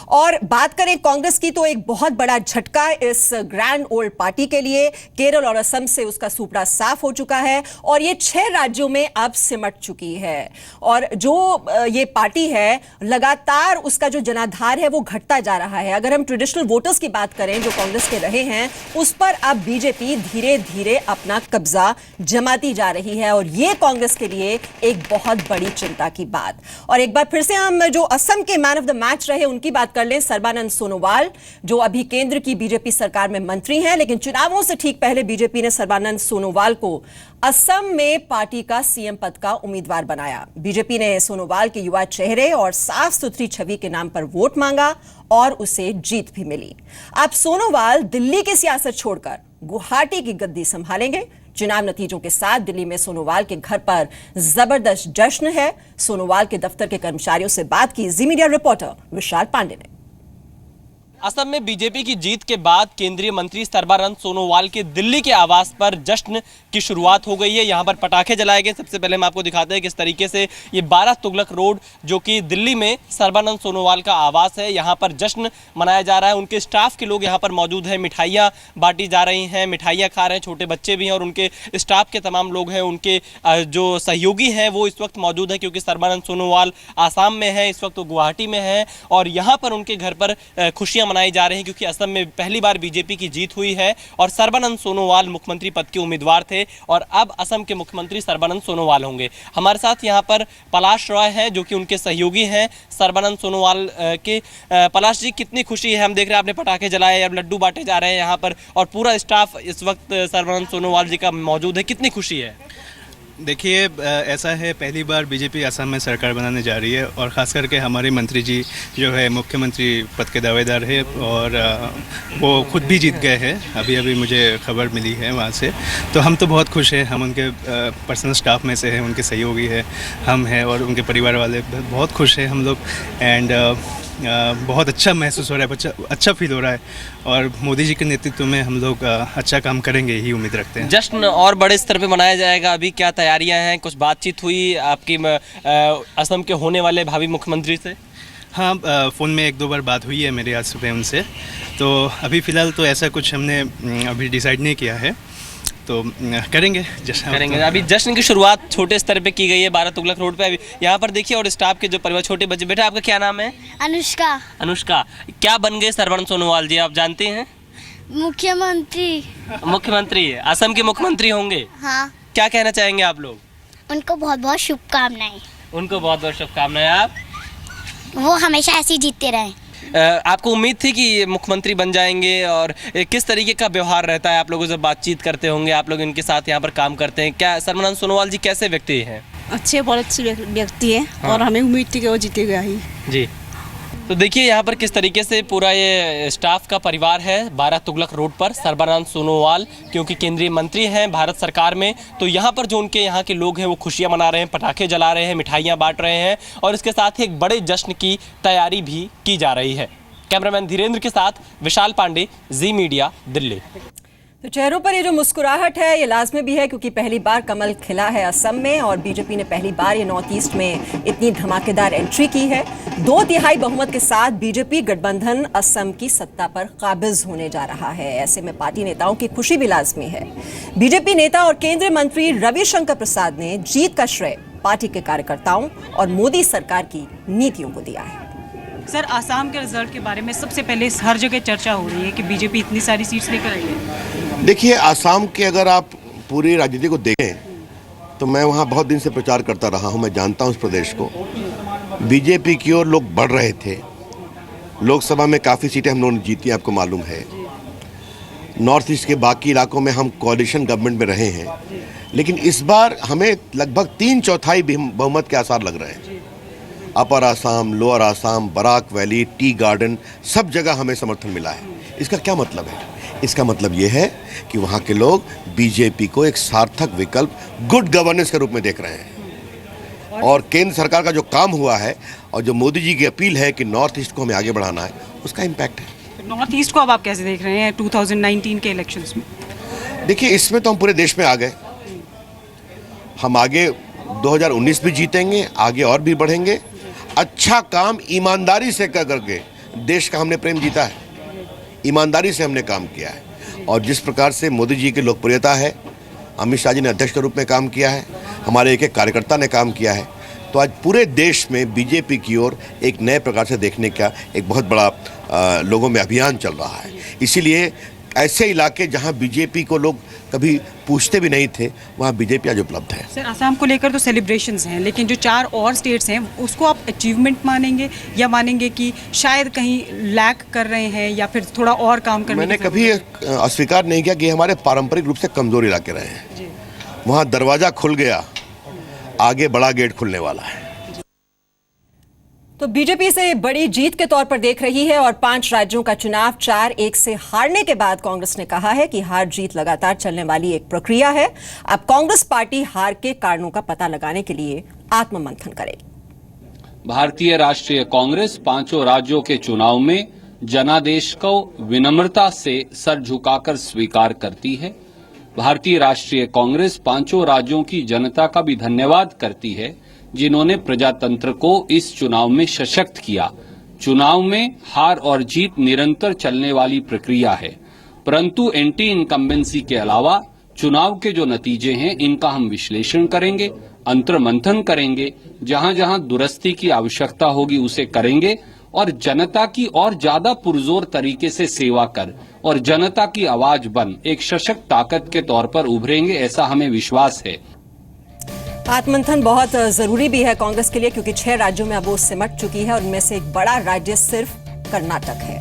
और बात करें कांग्रेस की तो एक बहुत बड़ा झटका इस ग्रैंड ओल्ड पार्टी के लिए। केरल और असम से उसका सुपड़ा साफ हो चुका है और ये 6 राज्यों में अब सिमट चुकी है। और जो ये पार्टी है लगातार उसका जो जनाधार है वो घटता जा रहा है। अगर हम ट्रेडिशनल वोटर्स की बात करें जो कांग्रेस के रहे हैं, उस पर अब बीजेपी धीरे धीरे अपना कब्जा जमाती जा रही है और ये कांग्रेस के लिए एक बहुत बड़ी चिंता की बात। और एक बार फिर से हम जो असम के मैन ऑफ द मैच रहे उनकी बात कर लें, सर्बानंद सोनोवाल, जो अभी केंद्र की बीजेपी सरकार में मंत्री हैं, लेकिन चुनावों से ठीक पहले बीजेपी ने सर्बानंद सोनोवाल को असम में पार्टी का सीएम पद का उम्मीदवार बनाया। बीजेपी ने सोनोवाल के युवा चेहरे और साफ सुथरी छवि के नाम पर वोट मांगा और उसे जीत भी मिली। अब सोनोवाल दिल्ली की सियासत छोड़कर गुवाहाटी की गद्दी संभालेंगे। चुनाव नतीजों के साथ दिल्ली में सोनोवाल के घर पर जबरदस्त जश्न है। सोनोवाल के दफ्तर के कर्मचारियों से बात की जी मीडिया रिपोर्टर विशाल पांडे ने। असम में बीजेपी की जीत के बाद केंद्रीय मंत्री सर्बानंद सोनोवाल के दिल्ली के आवास पर जश्न की शुरुआत हो गई है। यहां पर पटाखे जलाए गए। सबसे पहले हम आपको दिखाते हैं किस तरीके से ये 12 तुगलक रोड, जो कि दिल्ली में सर्बानंद सोनोवाल का आवास है, यहां पर जश्न मनाया जा रहा है। उनके स्टाफ के लोग यहां पर मौजूद हैं, मिठाइयाँ बांटी जा रही हैं, मिठाइयाँ खा रहे हैं, छोटे बच्चे भी हैं और उनके स्टाफ के तमाम लोग हैं, उनके जो सहयोगी हैं वो इस वक्त मौजूद है, क्योंकि सर्बानंद सोनोवाल आसाम में है, इस वक्त वो गुवाहाटी में है और यहाँ पर उनके घर पर खुशियाँ मनाई जा रही हैं, क्योंकि असम में पहली बार बीजेपी की जीत हुई है और सर्बानंद सोनोवाल मुख्यमंत्री पद के उम्मीदवार थे और अब असम के मुख्यमंत्री सर्बानंद सोनोवाल होंगे। हमारे साथ यहाँ पर पलाश रॉय हैं, जो कि उनके सहयोगी हैं सर्बानंद सोनोवाल के। पलाश जी, कितनी खुशी है? हम देख रहे हैं आपने पटाखे जलाए, अब लड्डू बांटे जा रहे हैं यहाँ पर और पूरा स्टाफ इस वक्त सर्बानंद सोनोवाल जी का मौजूद है, कितनी खुशी है? देखिए, ऐसा है, पहली बार बीजेपी असम में सरकार बनाने जा रही है और ख़ास करके हमारे मंत्री जी जो है मुख्यमंत्री पद के दावेदार है और वो खुद भी जीत गए हैं। अभी अभी मुझे खबर मिली है वहाँ से, तो हम तो बहुत खुश हैं। हम उनके पर्सनल स्टाफ में से हैं, उनके सहयोगी हैं, हम हैं और उनके परिवार वाले बहुत खुश हैं हम लोग। एंड बहुत अच्छा महसूस हो रहा है, अच्छा फील हो रहा है और मोदी जी के नेतृत्व में हम लोग अच्छा काम करेंगे, यही उम्मीद रखते हैं। जश्न और बड़े स्तर पे मनाया जाएगा। अभी क्या तैयारियां हैं? कुछ बातचीत हुई आपकी असम के होने वाले भावी मुख्यमंत्री से? हाँ, फ़ोन में 1-2 बार बात हुई है मेरे आज सुबह उनसे। तो अभी फ़िलहाल तो ऐसा कुछ हमने अभी डिसाइड नहीं किया है, तो करेंगे जश्न करेंगे। अभी जश्न की शुरुआत छोटे स्तर पे की गई है 12 तुगलक रोड पे। अभी यहाँ पर देखिए और स्टाफ के जो परिवार, छोटे बच्चे। बेटा, आपका क्या नाम है? अनुष्का। अनुष्का, क्या बन गए सर्बानंद सोनोवाल जी, आप जानते हैं? मुख्यमंत्री असम के मुख्यमंत्री होंगे। हाँ। क्या कहना चाहेंगे आप लोग? उनको बहुत बहुत शुभकामनाएं। उनको बहुत बहुत शुभकामनाएं। आप? वो हमेशा ऐसे ही जीतते रहें। आपको उम्मीद थी कि ये मुख्यमंत्री बन जाएंगे और किस तरीके का व्यवहार रहता है आप लोगों से? बातचीत करते होंगे आप लोग, इनके साथ यहाँ पर काम करते हैं। क्या सर्बानंद सोनोवाल जी कैसे व्यक्ति हैं? अच्छे, बहुत अच्छे व्यक्ति हैं। हाँ। और हमें उम्मीद थी कि वो जीतेगा ही। जी। तो देखिए यहाँ पर किस तरीके से पूरा ये स्टाफ का परिवार है 12 तुगलक रोड पर। सर्बानंद सोनोवाल क्योंकि केंद्रीय मंत्री हैं भारत सरकार में, तो यहाँ पर जो उनके यहाँ के लोग हैं वो खुशियाँ मना रहे हैं, पटाखे जला रहे हैं, मिठाइयाँ बांट रहे हैं और इसके साथ ही एक बड़े जश्न की तैयारी भी की जा रही है। कैमरामैन धीरेन्द्र के साथ विशाल पांडे, जी मीडिया, दिल्ली। तो चेहरों पर ये जो मुस्कुराहट है ये लाजमी भी है, क्योंकि पहली बार कमल खिला है असम में और बीजेपी ने पहली बार ये नॉर्थ ईस्ट में इतनी धमाकेदार एंट्री की है। 2/3 बहुमत के साथ बीजेपी गठबंधन असम की सत्ता पर काबिज होने जा रहा है। ऐसे में पार्टी नेताओं की खुशी भी लाजमी है। बीजेपी नेता और केंद्रीय मंत्री रविशंकर प्रसाद ने जीत का श्रेय पार्टी के कार्यकर्ताओं और मोदी सरकार की नीतियों को दिया है। सर, आसाम के रिजल्ट के बारे में सबसे पहले हर जगह चर्चा हो रही है कि बीजेपी इतनी सारी सीट्स लेकर आई है। देखिए, आसाम के अगर आप पूरी राजनीति को देखें तो मैं वहाँ बहुत दिन से प्रचार करता रहा हूँ, मैं जानता हूँ उस प्रदेश को। बीजेपी की ओर लोग बढ़ रहे थे। लोकसभा में काफ़ी सीटें हम लोगों ने जीती, आपको मालूम है। नॉर्थ ईस्ट के बाकी इलाकों में हम कोalition गवर्नमेंट में रहे हैं, लेकिन इस बार हमें लगभग 3/4 बहुमत के आसार लग रहे हैं। Upper Assam, lower Assam, Barak valley, tea garden, सब जगह हमें समर्थन मिला है। इसका क्या मतलब है? इसका मतलब ये है कि वहाँ के लोग बीजेपी को एक सार्थक विकल्प, गुड गवर्नेंस के रूप में देख रहे हैं। और केंद्र सरकार का जो काम हुआ है और जो मोदी जी की अपील है कि नॉर्थ ईस्ट को हमें आगे बढ़ाना है, उसका इम्पैक्ट है। नॉर्थ ईस्ट को अब आप कैसे देख रहे हैं 2019 के इलेक्शंस में? देखिए, इसमें तो हम पूरे देश में आ गए। हम आगे 2019 भी जीतेंगे, आगे और भी बढ़ेंगे। अच्छा काम ईमानदारी से कर करके देश का हमने प्रेम जीता है, ईमानदारी से हमने काम किया है। और जिस प्रकार से मोदी जी की लोकप्रियता है, अमित शाह जी ने अध्यक्ष के रूप में काम किया है, हमारे एक एक कार्यकर्ता ने काम किया है, तो आज पूरे देश में बीजेपी की ओर एक नए प्रकार से देखने का एक बहुत बड़ा लोगों में अभियान चल रहा है। इसीलिए ऐसे इलाके जहां बीजेपी को लोग कभी पूछते भी नहीं थे, वहां बीजेपी आज उपलब्ध है। सर, असम को लेकर तो सेलिब्रेशंस हैं, लेकिन जो 4 और स्टेट्स हैं उसको आप अचीवमेंट मानेंगे या मानेंगे कि शायद कहीं लैक कर रहे हैं या फिर थोड़ा और काम करने मैंने कभी अस्वीकार नहीं किया कि हमारे पारंपरिक रूप से कमजोर इलाके रहे हैं। वहाँ दरवाजा खुल गया, आगे बड़ा गेट खुलने वाला है। तो बीजेपी इसे बड़ी जीत के तौर पर देख रही है और 5 राज्यों का चुनाव 4-1 से हारने के बाद कांग्रेस ने कहा है कि हार जीत लगातार चलने वाली एक प्रक्रिया है। अब कांग्रेस पार्टी हार के कारणों का पता लगाने के लिए आत्ममंथन करेगी। भारतीय राष्ट्रीय कांग्रेस 5 राज्यों के चुनाव में जनादेश को विनम्रता से सर झुकाकर स्वीकार करती है। भारतीय राष्ट्रीय कांग्रेस 5 राज्यों की जनता का भी धन्यवाद करती है जिन्होंने प्रजातंत्र को इस चुनाव में सशक्त किया। चुनाव में हार और जीत निरंतर चलने वाली प्रक्रिया है, परंतु एंटी इनकम्बेंसी के अलावा चुनाव के जो नतीजे हैं इनका हम विश्लेषण करेंगे, अंतर्मंथन करेंगे, जहां जहां दुरुस्ती की आवश्यकता होगी उसे करेंगे और जनता की और ज्यादा पुरजोर तरीके से सेवा कर और जनता की आवाज बन एक सशक्त ताकत के तौर पर उभरेंगे, ऐसा हमें विश्वास है। आत्ममंथन बहुत जरूरी भी है कांग्रेस के लिए, क्योंकि 6 राज्यों में अब वो सिमट चुकी है और उनमें से एक बड़ा राज्य सिर्फ कर्नाटक है।